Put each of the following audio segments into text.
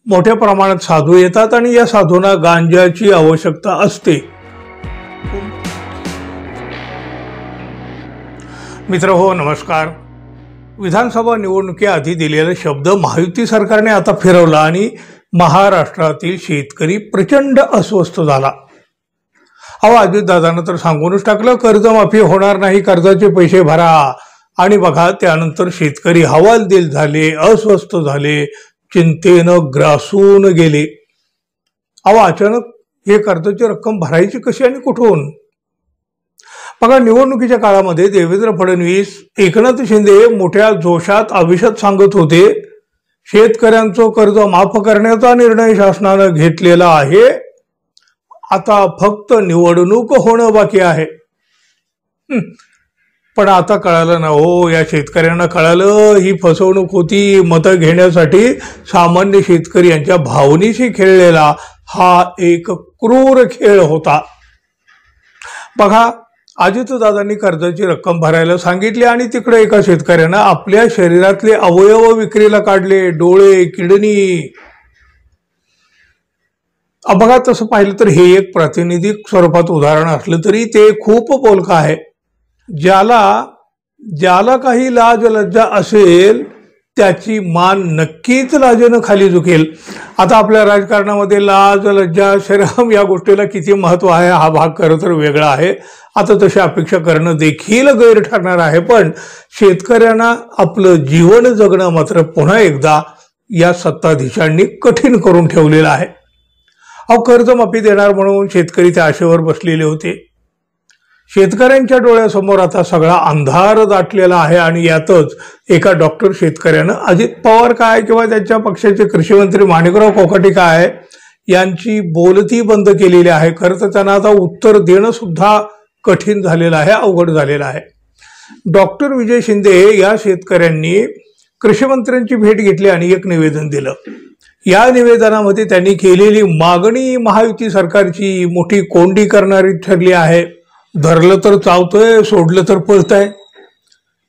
मोठ्या प्रमाणात साधू येतात आणि या साधूंना गांजाची आवश्यकता असते। मित्र हो, नमस्कार। विधानसभा निवडणुकीआधी दिलेला शब्द महायुती सरकारने आता फिरवला आणि महाराष्ट्रातील शेतकरी प्रचंड अस्वस्थ झाला। अजितदादांना तर सांगूनच टाकलं, कर्जमाफी होणार नाही, कर्जाचे पैसे भरा। आणि बघा, त्यानंतर शेतकरी हवालदिल झाले, अस्वस्थ झाले, चिंतेनं ग्रासून गेले। अचानक हे कर्जाची रक्कम भरायची कशी आणि कुठून? बघा, निवडणुकीच्या काळामध्ये देवेंद्र फडणवीस, एकनाथ शिंदे मोठ्या जोशात अभिषेक सांगत होते, शेतकऱ्यांचं कर्ज माफ करण्याचा निर्णय शासनाने घेतलेला आहे, आता फक्त निवडणूक होणं बाकी आहे। पण आता कळालं ना हो, या शेतकऱ्यांना कळालं ही फसवणूक होती। मतं घेण्यासाठी सामान्य शेतकरी यांच्या भावनेशी खेळलेला हा एक क्रूर खेळ होता। बघा, अजितदादांनी कर्जाची रक्कम भरायला सांगितली आणि तिकडे एका शेतकऱ्यानं आपल्या शरीरातले अवयव विक्रीला काढले, डोळे, किडनी। बघा, तसं पाहिलं तर हे एक प्रातिनिधिक स्वरूपात उदाहरण असलं तरी ते खूप बोलकं आहे। ज्याला काही लाज लज्जा असेल त्याची मान नक्कीच लाजेनं खाली झुकेल। आता आपल्या राजकारणामध्ये लाज लज्जा शरम या गोष्टीला किती महत्व आहे हा भाग खरं तर वेगळा आहे। आता तशी अपेक्षा करणं देखील गैर ठरणार आहे। पण शेतकऱ्यांना आपलं जीवन जगणं मात्र पुन्हा एकदा या सत्ताधीशांनी कठीण करून ठेवलेलं आहे। कर्जमाफी देणार म्हणून शेतकरी त्या आशेवर बसलेले होते। शेतकऱ्यांच्या डोळ्यासमोर आता सगळा अंधार दाटलेला आहे आणि यातच एका डॉक्टर शेतकऱ्यानं अजित पवार काय किंवा त्यांच्या पक्षाचे कृषी मंत्री माणिकराव कोकाटे काय यांची बोलती बंद केलेली आहे। खरं तर त्यांना आता उत्तर देणं सुद्धा कठीण झालेलं आहे, अवघड झालेलं आहे। डॉक्टर विजय शिंदे या शेतकऱ्यांनी कृषी मंत्र्यांची भेट घेतली आणि एक निवेदन दिलं। या निवेदनामध्ये त्यांनी केलेली मागणी महायुती सरकारची मोठी कोंडी करणारी ठरली आहे। धरलं तर चावतंय, सोडलं तर पळतंय।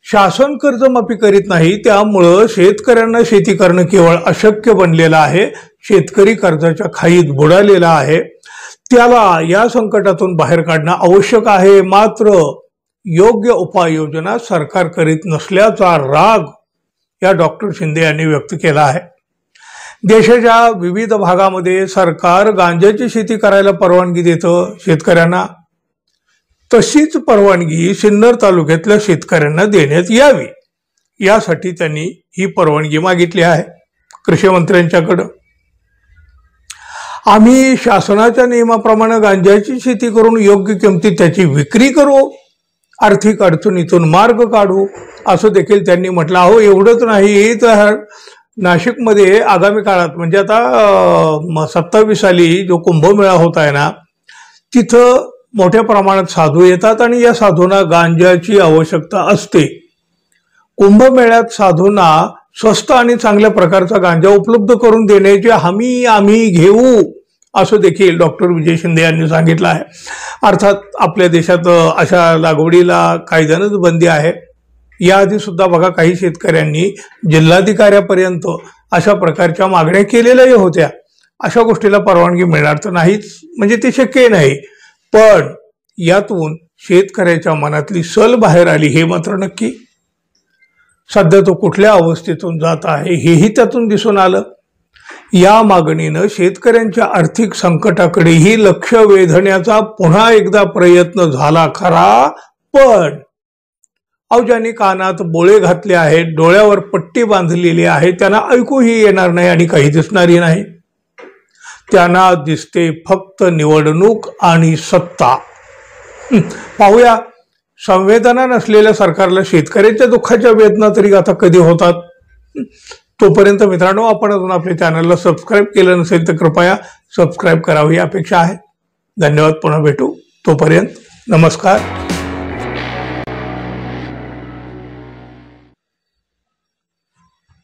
शासन कर्जमाफी करीत नाही, त्यामुळं शेतकऱ्यांना शेती करणं केवळ अशक्य बनलेलं आहे। शेतकरी कर्जाच्या खाईत बुडालेला आहे, त्याला या संकटातून बाहेर काढणं आवश्यक आहे। मात्र योग्य उपाययोजना सरकार करीत नसल्याचा राग या डॉक्टर शिंदे यांनी व्यक्त केला आहे। देशाच्या विविध भागामध्ये सरकार गांजाची शेती करायला परवानगी देतं शेतकऱ्यांना, तशीच परवानगी सिन्नर तालुक्यातल्या शेतकऱ्यांना देण्यात यावी, यासाठी त्यांनी ही परवानगी मागितली आहे कृषी मंत्र्यांच्याकडं। आम्ही शासनाच्या नियमाप्रमाणे गांजाची शेती करून योग्य किमतीत त्याची विक्री करू, आर्थिक अडचणीतून मार्ग काढू, असं देखील त्यांनी म्हटलं। एवढंच नाही तर नाशिकमध्ये आगामी काळात म्हणजे आता 27 साली जो कुंभमेळा होत आहे ना, तिथं मोठ्या प्रमाणात साधू येतात आणि या साधूंना गांजाची आवश्यकता असते। कुंभमेळ्यात साधूंना स्वस्त आणि चांगल्या प्रकारचा गांजा उपलब्ध करून देण्याची हमी आम्ही घेऊ, असं देखील डॉक्टर विजय शिंदे यांनी सांगितलं आहे। अर्थात आपल्या देशात अशा लागवडीला कायद्यानंच बंदी आहे। याआधी सुद्धा बघा, काही शेतकऱ्यांनी जिल्हाधिकाऱ्यापर्यंत अशा प्रकारच्या मागण्या केलेल्याही होत्या। अशा गोष्टीला परवानगी मिळणार तर नाहीच, म्हणजे ते शक्य नाही। पण यातून शेतकऱ्याच्या मनातली सल बाहेर आली हे मात्र नक्की। सध्या तो कुठल्या अवस्थेतून जात आहे हेही त्यातून दिसून आलं। या मागणीनं शेतकऱ्यांच्या आर्थिक संकटाकडेही लक्ष वेधण्याचा पुन्हा एकदा प्रयत्न झाला खरा, पण ज्यांनी कानात बोळे घातले आहेत, डोळ्यावर पट्टी बांधलेली आहे, त्यांना ऐकूही येणार नाही आणि काही दिसणारही नाही। त्यांना दिसते फक्त निवडणूक आणि सत्ता। पाहूया, संवेदना नसलेल्या सरकारला शेतकऱ्यांच्या दुःखाच्या वेदना तरी आता कधी होतात। तोपर्यंत मित्रांनो, आपण अजून आपल्या चॅनलला सबस्क्राईब केलं नसेल तर कृपया सबस्क्राईब करावी ही अपेक्षा आहे। धन्यवाद, पुन्हा भेटू, तोपर्यंत नमस्कार।